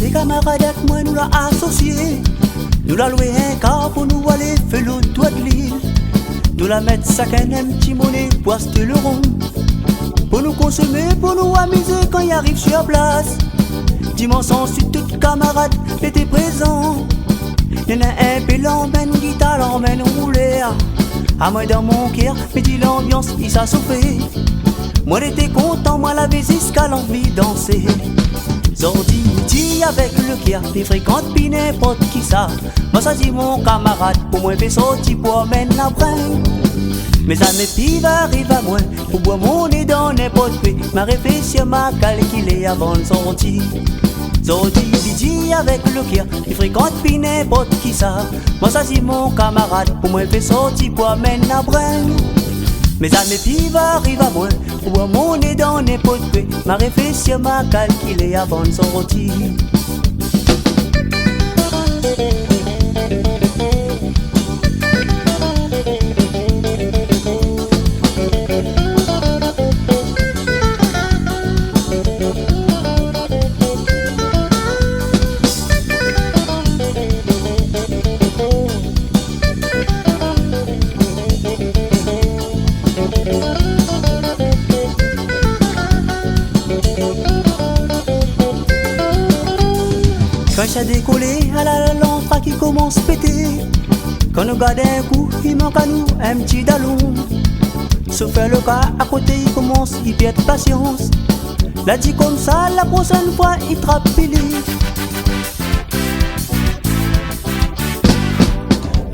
Ses camarades avec moi nous l'a associé. Nous l'a loué un car pour nous aller faire le toit de l'île. Nous la mettre ça qu'un petit monnaie pour acheter le rond. Pour nous consommer, pour nous amuser quand il arrive sur place. Dimanche ensuite, tous camarades étaient présents. Il y en a un peu l'emmène, guitare, l'emmène roulé. À moi dans mon cœur, mais dit l'ambiance, il s'est sauvé. Moi j'étais content, moi la visite qu'à l'envie danser. Zordi midi avec le cœur, les fréquentes pis n'importe qui ça. Moi ça dit mon camarade, pour moi fait sortir pour m'en après. Mes amis pives arrivent à moi, pour boire mon nez dans n'importe quoi. Ma réflexion m'a calculé avant de sortir. Zordi midi avec le cœur, les fréquentes pis n'importe qui ça. Moi ça dit mon camarade, pour moi fait sortir pour m'en après. Mes amis pives arrivent à moi, pour boire mon nez dans n'importe quoi. Ma réflexion m'a calculé avant de sortir. Quand ça décollé, à la lampe qui commence à péter. Quand nous garde un coup, il manque à nous un petit dallon. Se fait le cas, à côté il commence, il perd patience. L'a dit comme ça, la prochaine fois il trappe pili.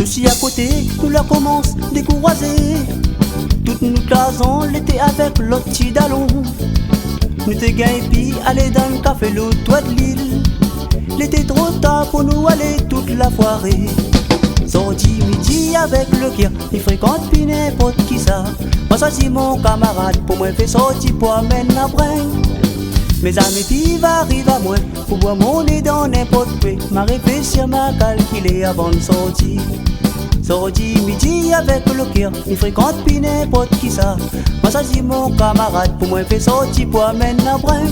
Nous si à côté, nous la commence décourager. Toutes nous casons l'été avec l'autre petit dallon. Nous te gagnons puis aller dans le café le toit de l'île. L'été trop tard pour nous aller toute la soirée. Sorti midi avec le cœur, il fréquente puis n'importe qui ça. Moi ça c'est mon camarade, pour moi fait sortir pour m'en après. Mes amis pives arrivent à moi, pour boire mon nez dans n'importe quoi. Ma réflexion m'a calculé avant de sortir. Sorti midi avec le cœur, il fréquente puis n'importe qui ça. Moi ça c'est mon camarade, pour moi fait sortir pour m'en après.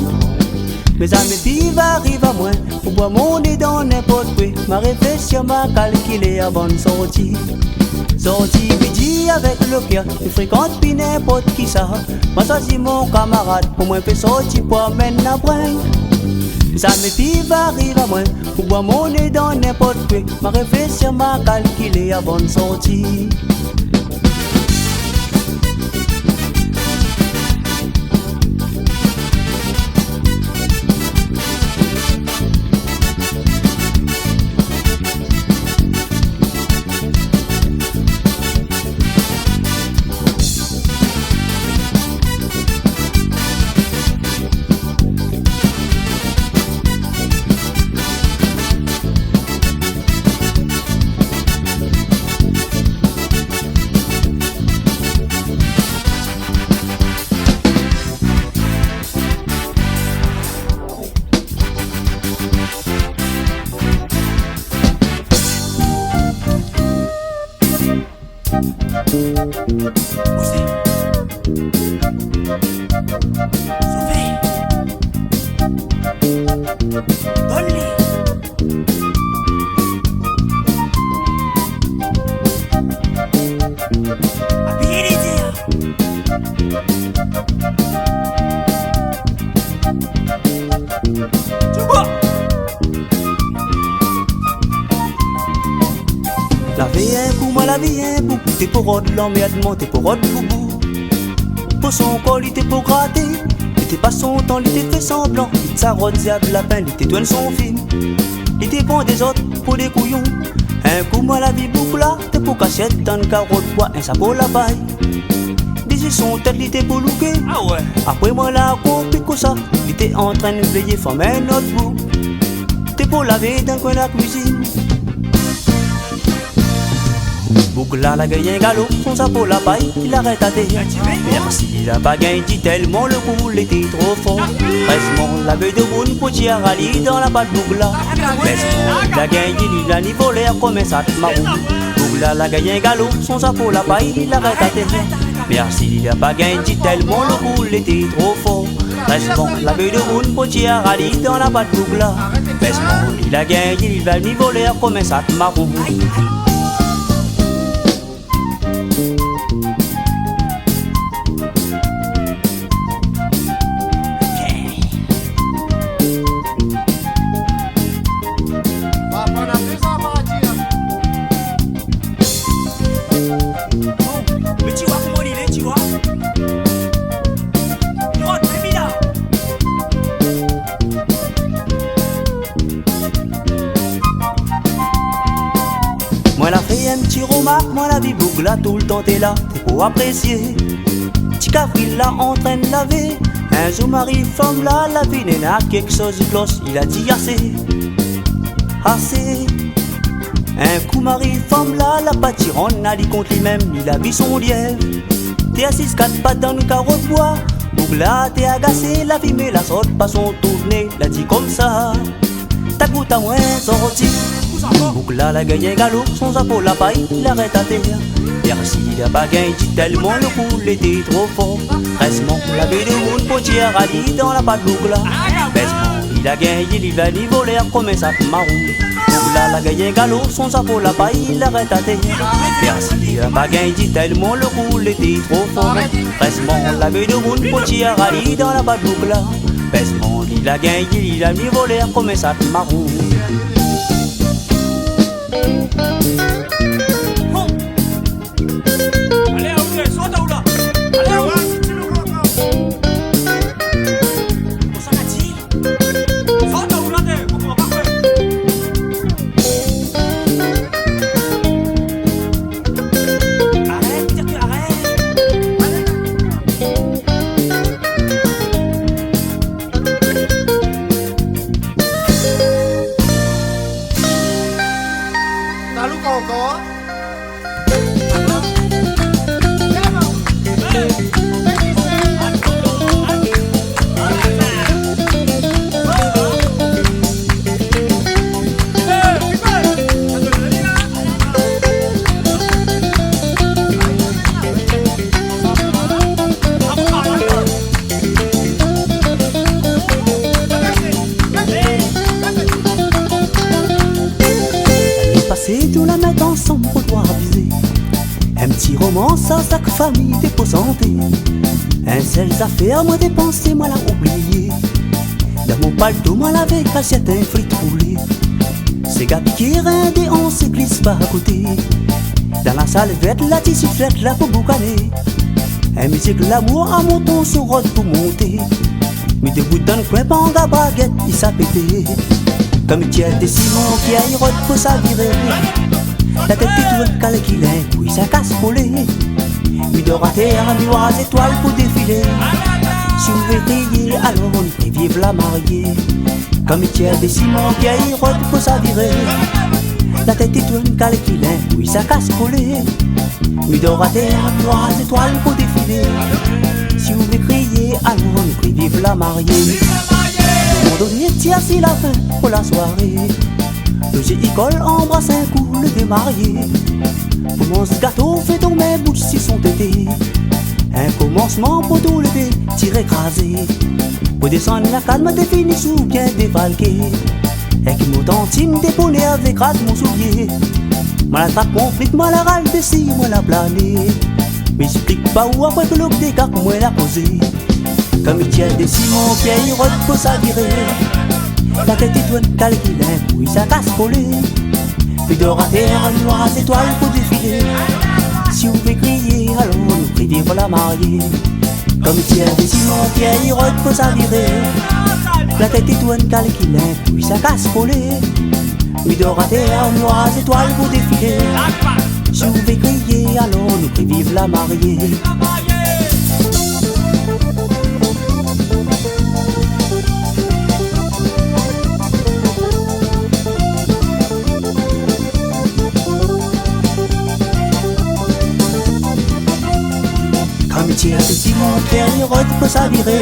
Mes amis pives arrivent à moi, pour boire mon nez dans n'importe quoi. Ma réflexion m'a calculé avant de sortir. Sorti midi avec le cœur, il fréquente puis n'importe qui ça. Moi ça c'est mon camarade, pour moi fait sortir pour m'en après. Mes amis pives arrivent à moi, pour boire mon nez dans n'importe quoi. Ma réflexion m'a calculé avant de sortir. La vie est pour moi, la vie est pour. T'es pour rôde l'emmerdement, t'es pour rôde boubou. Pour son col, il était pour gratter. Il était pas son temps, il était fait semblant. Il s'arrode, diable lapin, il était douane son film. Il était bon des autres pour des couillons. Un coup, moi la vie boucle là, t'es pour cachette dans le carreau de bois, un sabot la paille. Des son tête, il était pour louquer. Ah ouais. Après moi la compris que ça, il était en train de veiller, former un autre bout. T'es pour laver dans le coin de la cuisine. Bougla la gagne un galop, son chapeau la paille, il arrête à terre. Merci, il a pas gagné, dit tellement le coup était trop fort. Reste-moi la veille de boune pour tirer à l'île dans la patte Bougla. Reste-moi la gagne, il a niveau l'air comme un sac marron. Bougla la gagne un galop, son chapeau la paille, il arrête à terre. Merci, il a pas gagné, dit tellement le coup était trop fort. Reste bon, la veuille de roune, potier à rallye dans la patte boucle là. Baisse mon, il a gagné, il va venir voler comme un sac marron. Moi la fait un petit remarque, moi la vie boucle là, tout le temps t'es là, t'es pour apprécier. Petit cavril là entraîne la vie. Un jour mari femme là, la vie n'est là, quelque chose de cloche, il a dit assez. Assez. Un coup mari femme là, la pâtironne a dit contre lui-même, il a vu son lièvre. T'es assis quatre pattes dans le carreau de bois. Boucle là t'es agacé, la vie mais la sorte pas son tourné, l'a dit comme ça. Ta goutte à moins sorti. Boucle là la gagne galop, son chapeau la paille, il arrête à terre. Merci il a pas gagné, dit tellement le coup était trop fort. Reste-moi, la vie de route, potier à rallye dans la patte boucle là. Baisse-moi, il a gagné, il va ni voler comme un sac marron. Boucle là la gagne galop, son chapeau la paille, il arrête à terre. Merci il a pas gagné, dit tellement le coup était trop fort. Reste-moi, la vie de route, potier à rallye dans la patte boucle là. Baisse-moi, il a gagné, il a ni voler comme un sac marron. Tout la mettre ensemble pour pouvoir aviser. Un petit roman, ça, sac famille, t'es pour santé. Un seul affaire, moi dépensé, moi l'a oublié. Dans mon palto, moi l'avais assiette un frites roulé. C'est gars qui rendait, on se glisse pas à côté. Dans la salle verte, la tissu flette là pour boucaner. Un musique l'amour à mon ton sur route pour monter. Mais debout dans le coin, pas en gars baguette, il s'appétait. Comme il tient des ciments qui aillent route pour s'avirer. La tête est tout calée qu'il a, oui ça casse collé. Lui dort à terre, miroir à étoiles pour défiler. Si vous voulez payer, alors on fait vivre la mariée. Comme il tient des ciments qui aillent route pour s'avirer. La tête est tout calée qu'il a, oui ça casse collé. Lui dort à terre, miroir à étoiles pour défiler. Si vous voulez crier, alors on fait vivre la mariée. Mon donné tire si la fin pour la soirée. Le G-École embrasse un coup le démarié. Pour mon gâteau fait tomber bouche si son tété. Un commencement pour tout l'été, tir écrasé. Pour descendre la calme définie sous bien dévalqué. Et qui m'authentique déponné avec rase mon soulier. Moi la trappe mon fric, moi la râle de si, moi la plané. Mais j'explique pas où après que l'autre dégât moi la posé. Comme il tient des ciments qui aillent route pour s'avirer. La tête est tout calculée, oui ça casse collé. Puis dort à terre, noir à étoiles pour défiler. Si vous pouvez crier, alors nous prie vivre la mariée. Comme il tient des ciments qui aillent route pour s'avirer. La tête est tout calculée, oui ça casse collé. Puis dort à terre, noir à étoiles pour défiler. Si vous pouvez crier, alors nous prie vivre la mariée. Tire de ciment, terre, il rote pour s'avirer.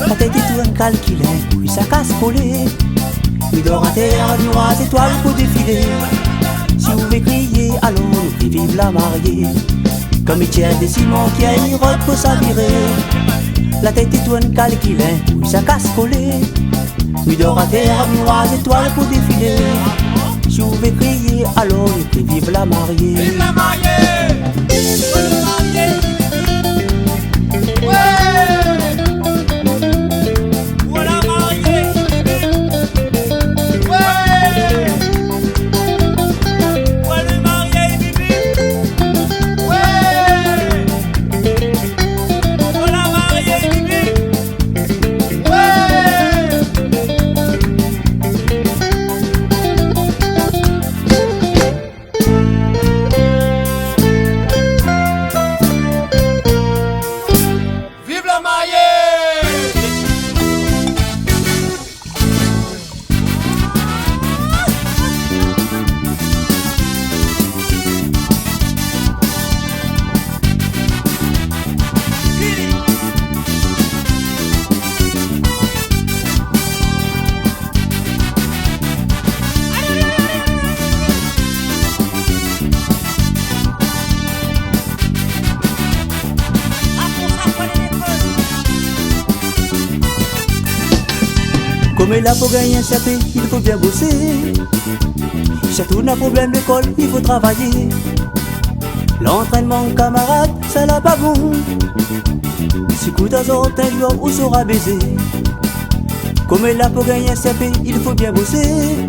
La tête est tout calculée, puis ça casse collé. Il dort à terre, noir à étoiles pour défiler. Si vous voulez crier, alors nous prie vive la mariée. Comme il tient des ciments qui aillent rote pour s'avirer. La tête étoile calculée, oui ça casse collé. Mi dort à terre, noires étoiles pour défiler. Je vais crier, alors je vais vive la mariée. Vive la mariée! Vive la mariée! Ouais! Voilà mariée! Ouais! Voilà mariée, Bibi! Ouais! Voilà mariée, Bibi! Ouais! Vive la mariée! Comme là pour gagner un CP, il faut bien bosser. Surtout n'a problème d'école, il faut travailler. L'entraînement camarade, ça n'a pas bon. Si coup d'un jour, un jour, où sera baiser. Comme là pour gagner un CP, il faut bien bosser.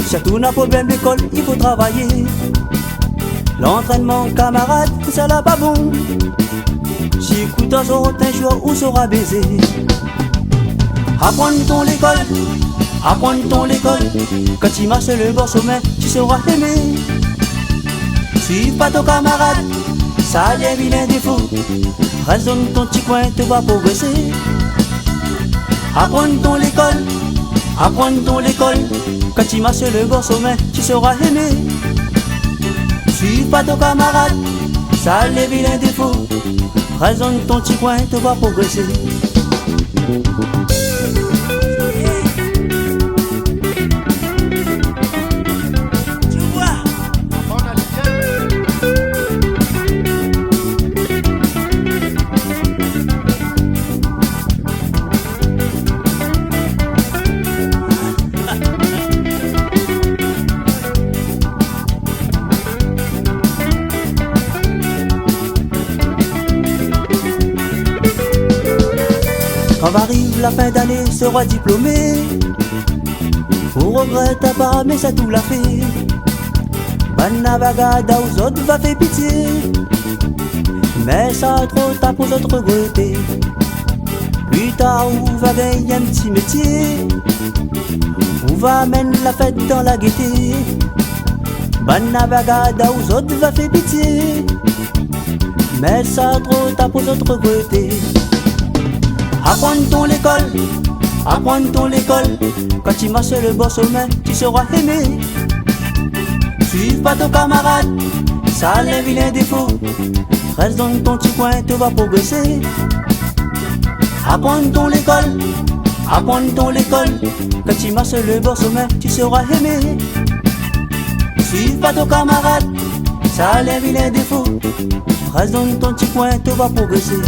Surtout n'a problème d'école, il faut travailler. L'entraînement camarade, ça n'a pas bon. Si coup d'un jour, un jour, où sera baiser. Apprends-ton l'école, quand tu marches le bord sommet, tu seras aimé. Suis pas ton camarade, ça a des vilains défauts. Raisonne ton petit coin, tu vas progresser. Apprends-ton l'école, quand tu marches le bord sommet, tu seras aimé. Suis pas ton camarade, ça a des vilains défauts. Raisonne ton petit coin, tu vas progresser. Quand arrive la fin d'année, sera diplômé. On regrette pas, mais ça tout l'a fait. Banavagada aux autres va faire pitié. Mais ça trop tard pour autres regretter. Plus tard, on va gagner un petit métier. On va mener la fête dans la gaieté. Banavagada aux autres va faire pitié. Mais ça trop tard pour autres regretter. Apprends-ton l'école, quand tu marches le bord sommet, tu seras aimé. Suis pas ton camarade, ça a les vilains défauts. Reste dans ton petit coin, tu vas progresser. Apprends-ton l'école, quand tu marches le bord sommet, tu seras aimé. Suis pas ton camarade, ça a les vilains défauts. Reste dans ton petit coin, tu vas progresser.